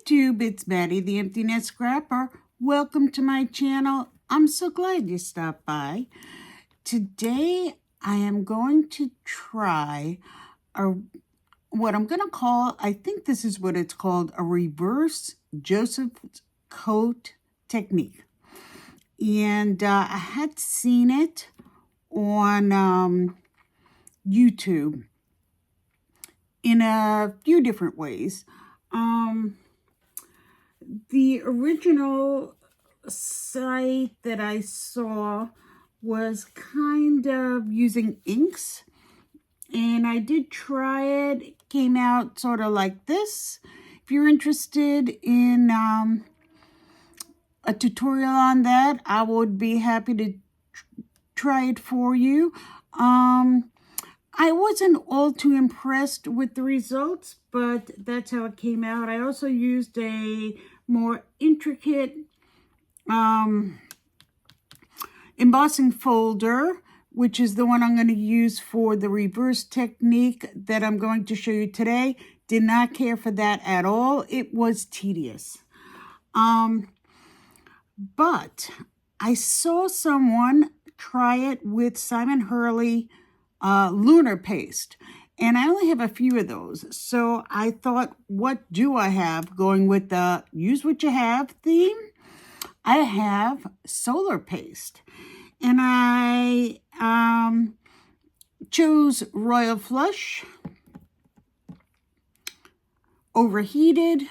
YouTube, it's Maddie the Empty Nest Scrapper. Welcome to my channel. I'm so glad you stopped by. Today I am going to try what I'm going to call, I think this is what it's called, a reverse Joseph's coat technique. And I had seen it on YouTube in a few different ways. The original site that I saw was kind of using inks, and I did try it. It came out sort of like this. If you're interested in a tutorial on that, I would be happy to try it for you. I wasn't all too impressed with the results, but that's how it came out. I also used a more intricate embossing folder, which is the one I'm going to use for the reverse technique that I'm going to show you today. Did not care for that at all. It was tedious. But I saw someone try it with Simon Hurley lunar paste, and I only have a few of those, so I thought, what do I have going with the use what you have theme? I have solar paste, and I chose Royal Flush, Overheated,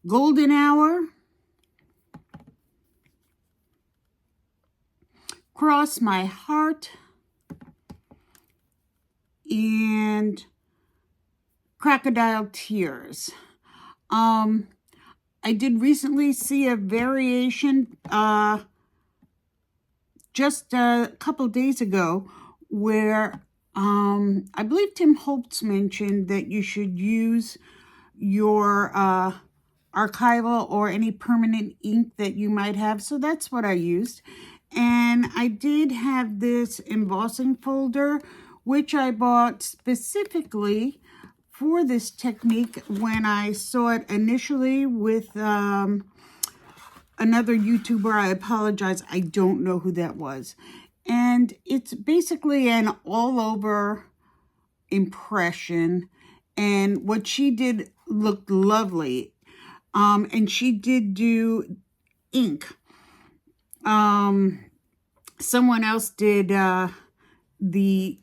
Golden Hour, Cross My Heart, and Crocodile Tears. I did recently see a variation just a couple days ago where I believe Tim Holtz mentioned that you should use your archival or any permanent ink that you might have. So that's what I used. And I did have this embossing folder, which I bought specifically for this technique when I saw it initially with another YouTuber. I apologize, I don't know who that was. And it's basically an all-over impression. And what she did looked lovely. And she did do ink. Someone else did the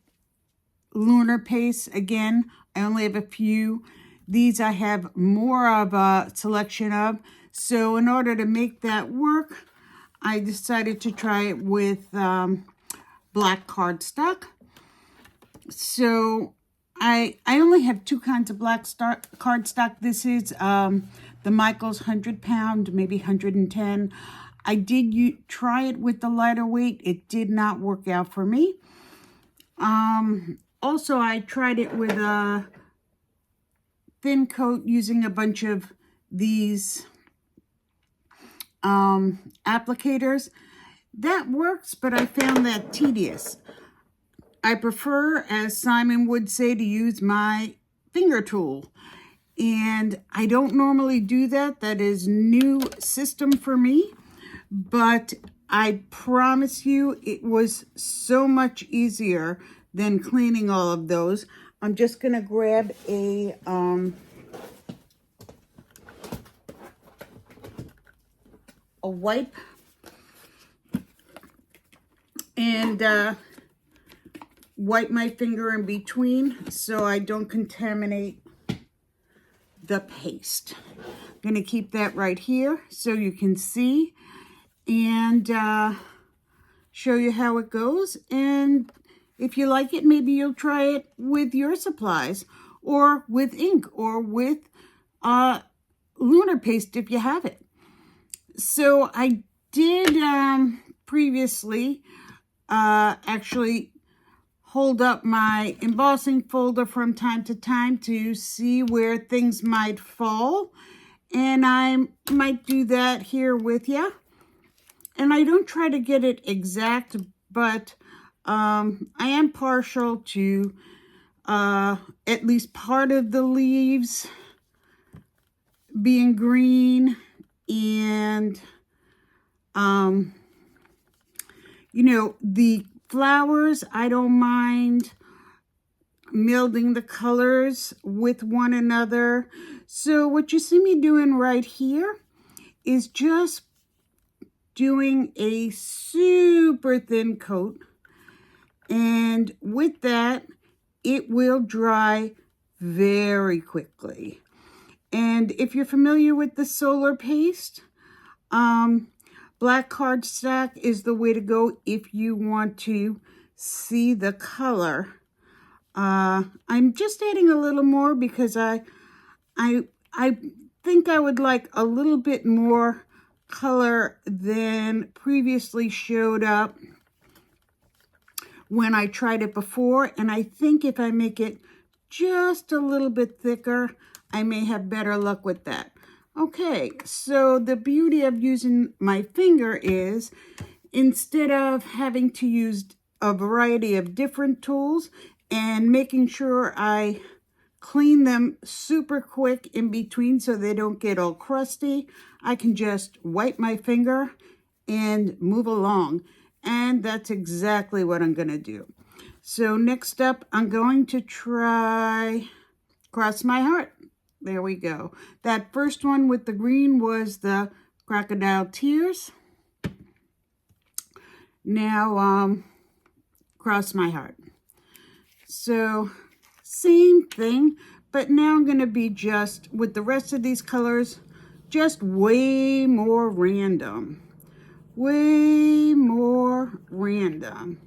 lunar paste. Again, I only have a few. These I have more of a selection of. So in order to make that work, I decided to try it with black cardstock. So I only have two kinds of black cardstock. This is the Michaels 100 pound, maybe 110. I did try it with the lighter weight. It did not work out for me. Also, I tried it with a thin coat using a bunch of these applicators. That works, but I found that tedious. I prefer, as Simon would say, to use my finger tool. And I don't normally do that. That is new system for me. But I promise you, it was so much easier than cleaning all of those. I'm just going to grab a wipe and wipe my finger in between so I don't contaminate the paste. I'm going to keep that right here so you can see and show you how it goes. And if you like it, maybe you'll try it with your supplies or with ink or with lunar paste if you have it. So I did previously actually hold up my embossing folder from time to time to see where things might fall. And I might do that here with you. And I don't try to get it exact, but I am partial to at least part of the leaves being green, and you know, the flowers, I don't mind melding the colors with one another. So what you see me doing right here is just doing a super thin coat, and with that it will dry very quickly. And if you're familiar with the solar paste, black cardstock is the way to go if you want to see the color. I'm just adding a little more because I think I would like a little bit more color than previously showed up when I tried it before. And I think if I make it just a little bit thicker, I may have better luck with that. Okay, so the beauty of using my finger is instead of having to use a variety of different tools and making sure I clean them super quick in between so they don't get all crusty, I can just wipe my finger and move along. And that's exactly what I'm going to do. So next up, I'm going to try Cross My Heart. There we go. That first one with the green was the Crocodile Tears. Now, Cross My Heart. So, same thing, but now I'm going to be just, with the rest of these colors, just way more random. Way more random.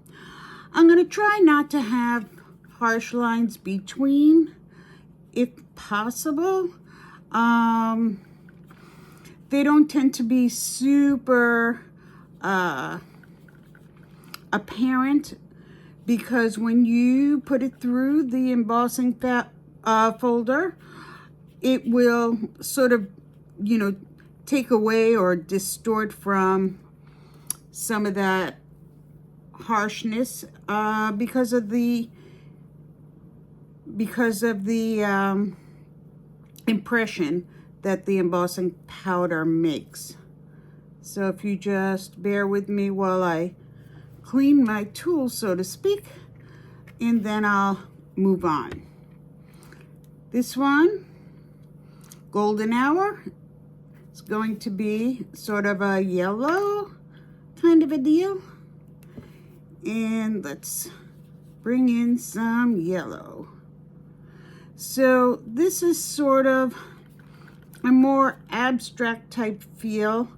I'm going to try not to have harsh lines between, if possible. They don't tend to be super apparent, because when you put it through the embossing folder, it will sort of, you know, take away or distort from some of that harshness because of the impression that the embossing powder makes. So if you just bear with me while I clean my tool, so to speak, and then I'll move on. This one, Golden Hour, is going to be sort of a yellow kind of a deal. And let's bring in some yellow. So this is sort of a more abstract type feel.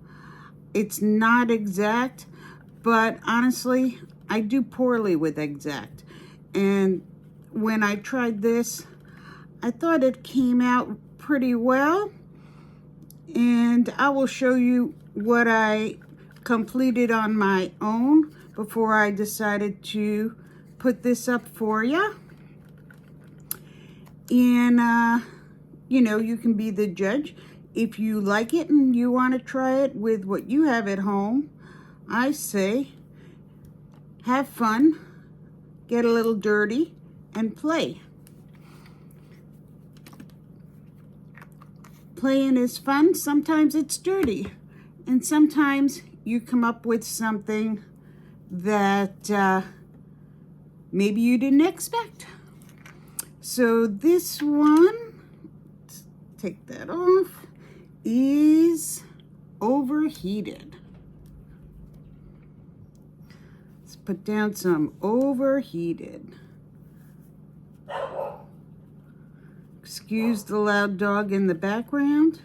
It's not exact, but honestly, I do poorly with exact. And when I tried this, I thought it came out pretty well. And I will show you what I completed on my own before I decided to put this up for you. And, you know, you can be the judge. If you like it and you want to try it with what you have at home, I say have fun, get a little dirty, and play. Playing is fun. Sometimes it's dirty. And sometimes you come up with something that maybe you didn't expect. So this one, let's take that off, is Overheated. Let's put down some Overheated. Excuse the loud dog in the background.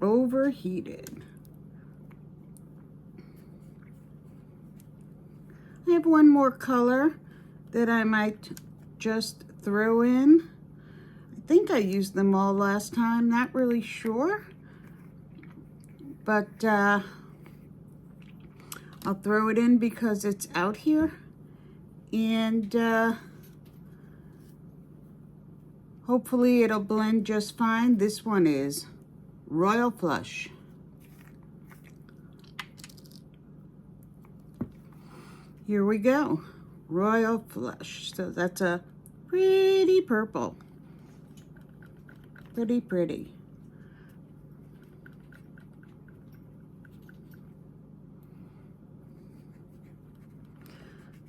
Overheated. I have one more color that I might just throw in. I think I used them all last time, not really sure. But I'll throw it in because it's out here. And hopefully it'll blend just fine. This one is Royal Flush. here we go. Royal Flush. So that's a pretty purple. Pretty pretty.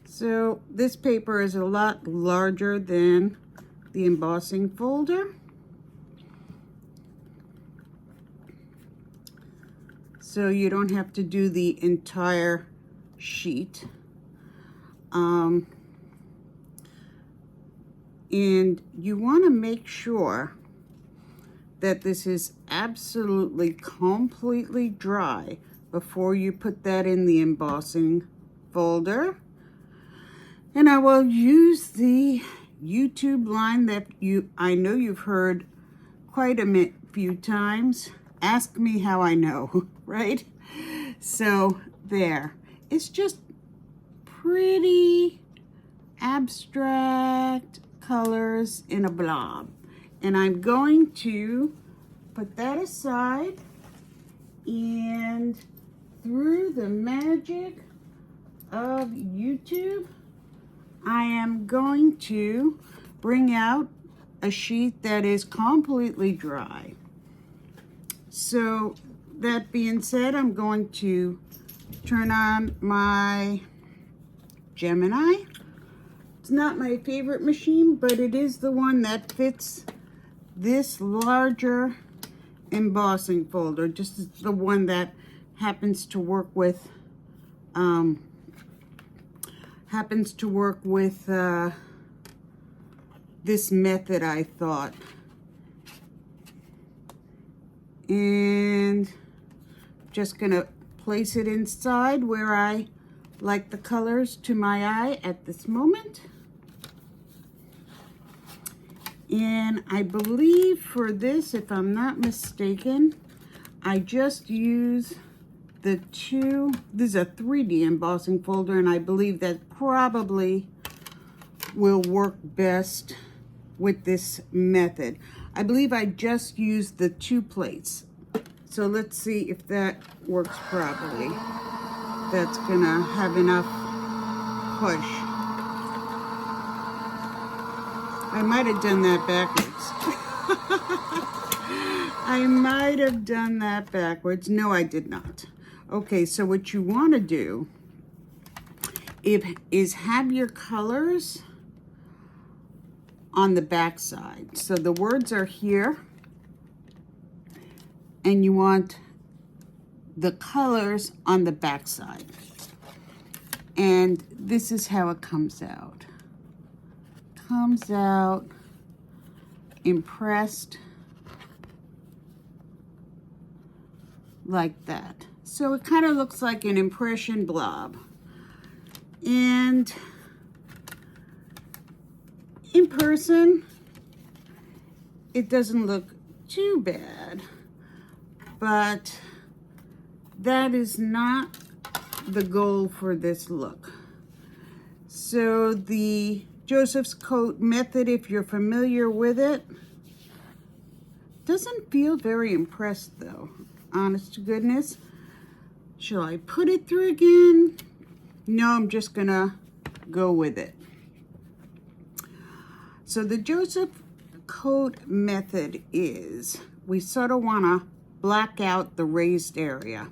So this paper is a lot larger than the embossing folder. So you don't have to do the entire sheet. And you want to make sure that this is absolutely completely dry before you put that in the embossing folder. And I will use the YouTube line that I know you've heard quite a few times. Ask me how I know, right? So there. It's just pretty abstract colors in a blob. And I'm going to put that aside, and through the magic of YouTube, I am going to bring out a sheet that is completely dry. So that being said, I'm going to turn on my Gemini. It's not my favorite machine, but it is the one that fits this larger embossing folder. Just the one that happens to work with this method, I thought. And just gonna place it inside where I like the colors to my eye at this moment. And I believe for this, if I'm not mistaken, I just use the two, this is a 3D embossing folder, and I believe that probably will work best with this method. I believe I just used the 2 plates. So let's see if that works properly. That's gonna have enough push. I might have done that backwards. I might have done that backwards. No, I did not. Okay, so what you want to do is have your colors on the back side. So the words are here, and you want the colors on the back side. And this is how it comes out. Comes out impressed like that. So it kind of looks like an impression blob. And in person, it doesn't look too bad, but that is not the goal for this look. So the Joseph's Coat method, if you're familiar with it, doesn't feel very impressed though, honest to goodness. Shall I put it through again? No, I'm just gonna go with it. So the Joseph Coat method is, we sort of wanna black out the raised area.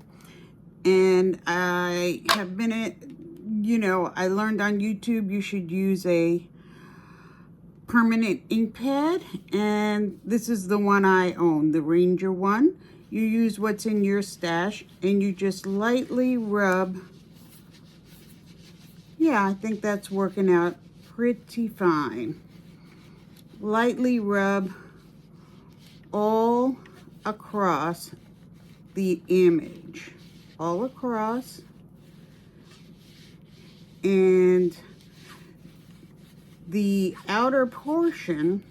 And I have been I learned on YouTube you should use a permanent ink pad, and this is the one I own, the Ranger one. You use what's in your stash, and you just lightly rub. Yeah, I think that's working out pretty fine. Lightly rub all across the image, all across, and the outer portion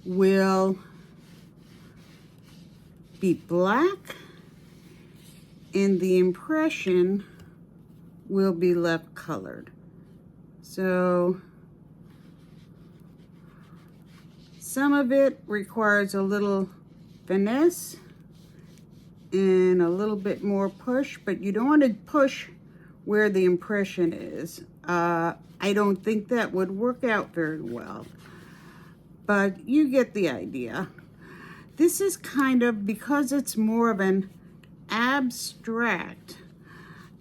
will be black, and the impression will be left colored. So some of it requires a little finesse and a little bit more push, but you don't want to push where the impression is. I don't think that would work out very well, but you get the idea. This is kind of, because it's more of an abstract,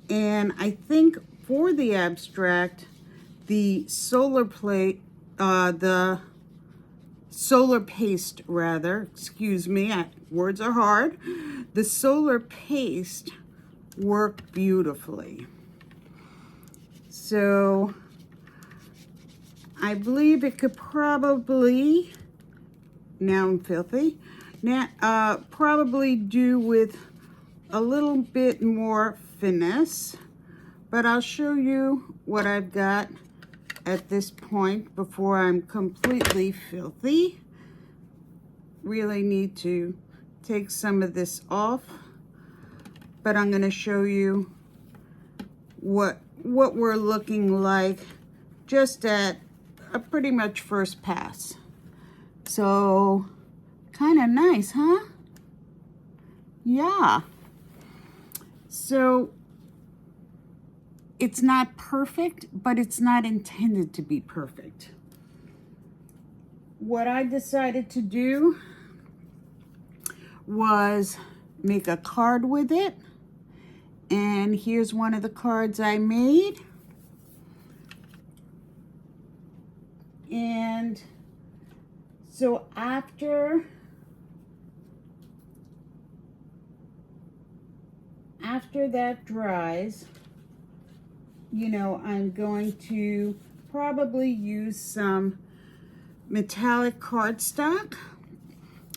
and I think for the abstract, the solar paste rather, excuse me, words are hard. The solar paste worked beautifully. So I believe it could probably, now I'm filthy, now probably do with a little bit more finesse, but I'll show you what I've got at this point before I'm completely filthy. Really need to take some of this off, but I'm going to show you what we're looking like just at a pretty much first pass. So kind of nice, huh? Yeah. So it's not perfect, but it's not intended to be perfect. What I decided to do was make a card with it. And here's one of the cards I made. And so after that dries, you know, I'm going to probably use some metallic cardstock,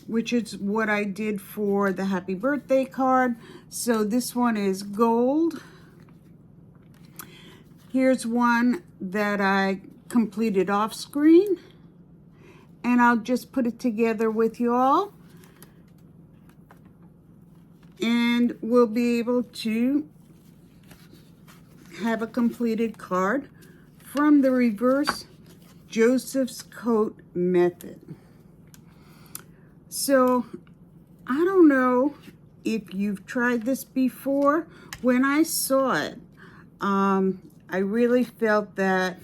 which is what I did for the happy birthday card. So this one is gold. Here's one that I completed off screen, and I'll just put it together with you all, and we'll be able to have a completed card from the reverse Joseph's coat method. So I don't know if you've tried this before. When I saw it, I really felt that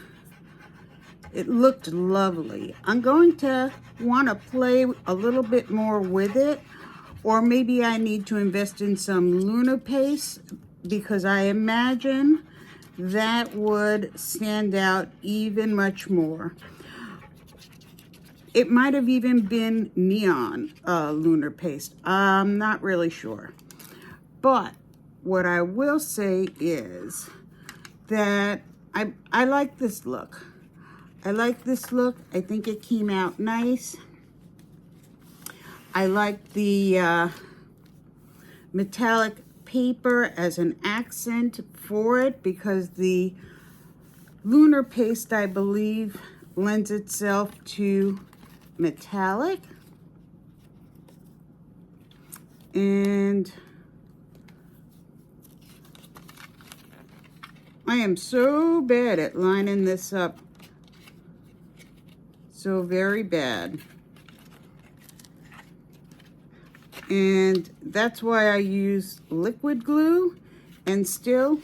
it looked lovely. I'm going to want to play a little bit more with it, or maybe I need to invest in some lunar paste, because I imagine that would stand out even much more. It might have even been neon lunar paste. I'm not really sure. But what I will say is that I like this look. I like this look. I think it came out nice. I like the metallic paper as an accent for it, because the lunar paste, I believe, lends itself to metallic. And I am so bad at lining this up. So very bad. And that's why I use liquid glue and still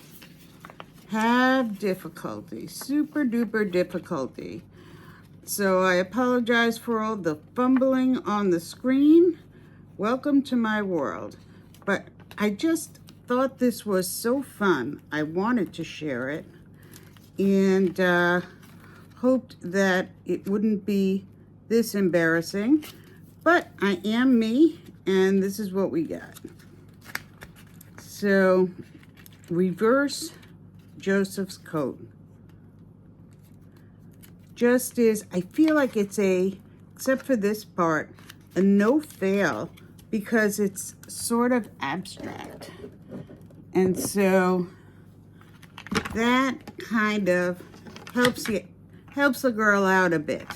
have difficulty, super duper difficulty. So I apologize for all the fumbling on the screen. Welcome to my world. But I just thought this was so fun. I wanted to share it, and hoped that it wouldn't be this embarrassing. But I am me, and this is what we got. So, reverse Joseph's coat. Just is, I feel like it's except for this part, a no fail, because it's sort of abstract. And so that kind of helps a girl out a bit,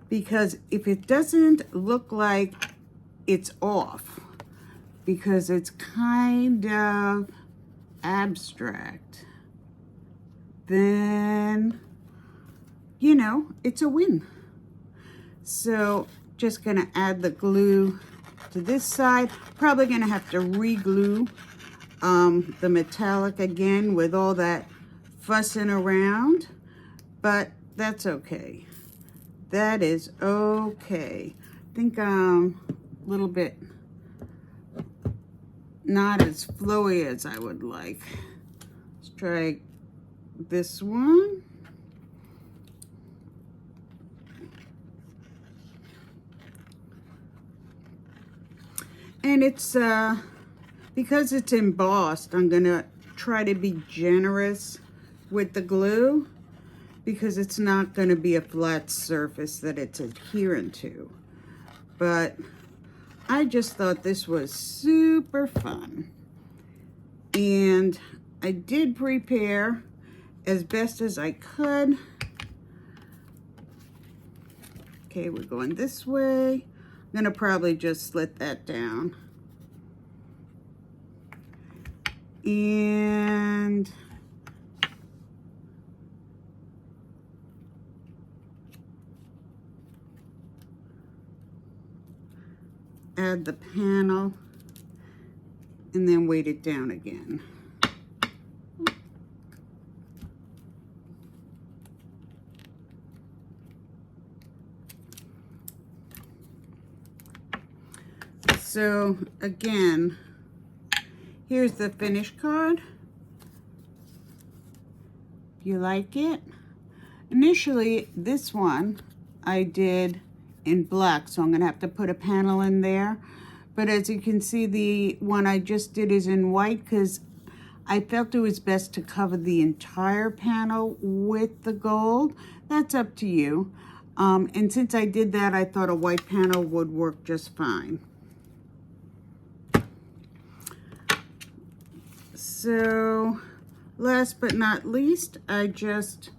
because if it doesn't look like it's off, because it's kind of abstract, then, you know, it's a win. So just gonna add the glue to this side. Probably gonna have to re-glue the metallic again with all that fussing around, but that's okay. That is okay. I think a little bit not as flowy as I would like. Let's try this one. And it's because it's embossed, I'm gonna try to be generous with the glue because it's not gonna be a flat surface that it's adherent to. But I just thought this was super fun. And I did prepare as best as I could. Okay, we're going this way. I'm gonna probably just slit that down. And add the panel and then weight it down again. So again, here's the finished card. You like it? Initially, this one I did in black, so I'm gonna have to put a panel in there. But as you can see, the one I just did is in white because I felt it was best to cover the entire panel with the gold. That's up to you. And since I did that, I thought a white panel would work just fine. So last but not least, I just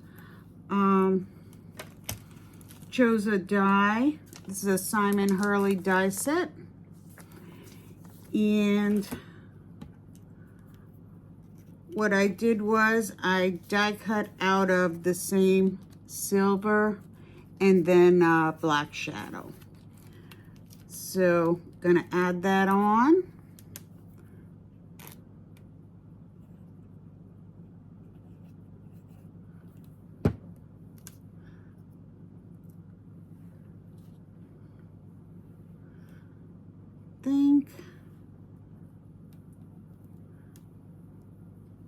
chose a die. This is a Simon Hurley die set. And what I did was I die cut out of the same silver and then black shadow. So gonna add that on.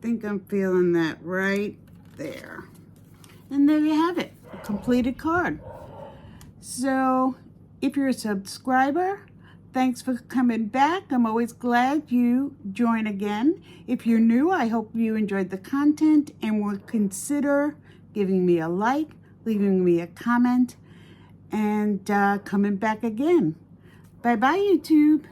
Think I'm feeling that right there. And there you have it, a completed card. So if you're a subscriber, thanks for coming back. I'm always glad you join again. If you're new, I hope you enjoyed the content and will consider giving me a like, leaving me a comment, and coming back again. Bye-bye, YouTube.